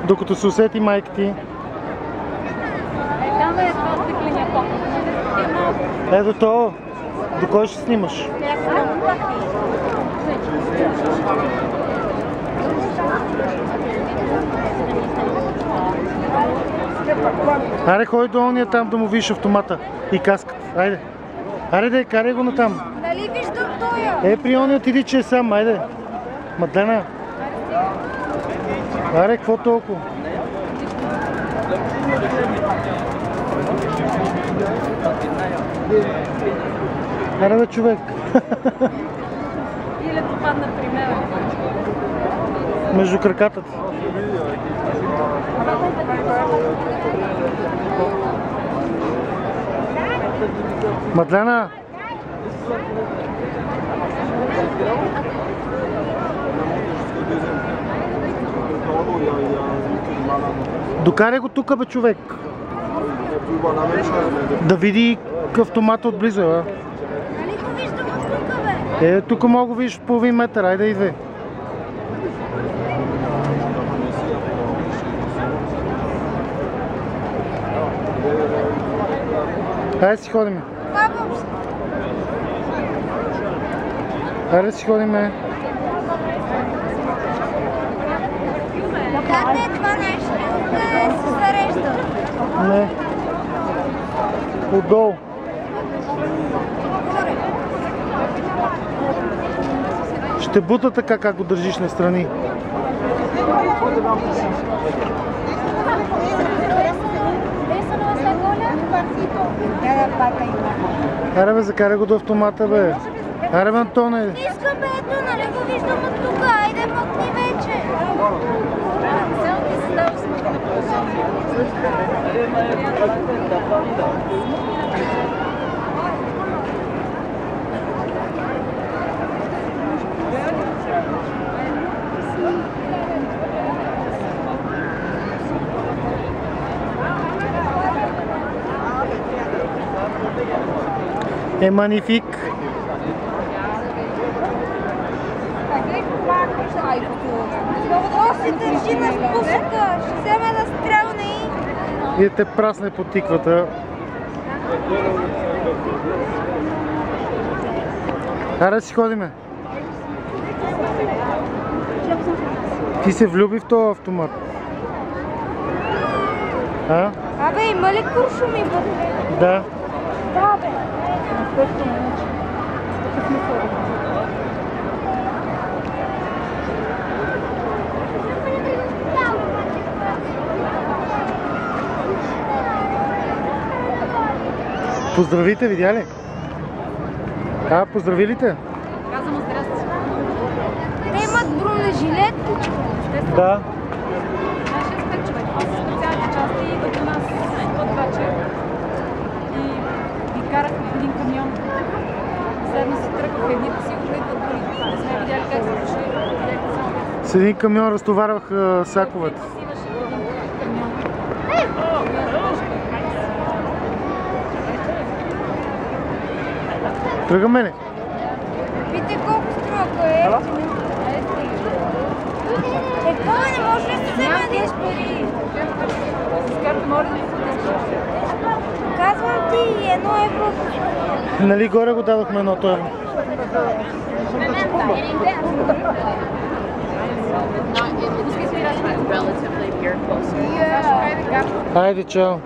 Докато се усети майка ти. Там е това стекления показ. Ето то. До кой ще снимаш? Аре, ходи до ония там да му видиш автомата и каската. Айде. Аре, да карай го натам. Дали виждам тоя? При ония отиди, че е сам. Айде. Мадлена. Аре, какво толкова? Аре, бе, човек. Или попадна при мен. Между краката ти. Мадлена! Докарай го тук, бе, човек. Да види автомата отблизо, бе. Нали го виждам от тук, бе? Тук мога да видиш половин метър, айде идвай. Айде си ходиме. Айде си ходиме. Къде е това нещо? Къде се зарежда? Не. Отдолу. Ще бута така, как го държиш настрани. Аре, бе, закарай го до автомата, бе. Аре, бе, Антоне. Не искам, бе, ето, нали го виждам от тук. Айде, мъкни вече. Е манифик. О, се държи на спусъка. Ще вземе да стрелне И да те прасне по тиквата. Аре си ходиме. Ти се влюби в този автомат. А? Абе, има ли куршуми вътре? Да. Да, бе. Поздравите, видя ли? Поздрави ли те? Казвам му здрасти. Те имат бронежилет. Да. Нашия спец човек. Специалните части идват у нас от вечер. И ги карахме в един камион. Заедно се тръгнаха едните, сигурно идват другите. Не сме видяли как се дошли. С един камион разтоварваха саковете. Тръгаме ли? Вижте колко строго е. Това не може да се вземе да пари. С карта може да се казвам ти 1 евро. Нали горе го дадохме 1 евро. Айде, чао.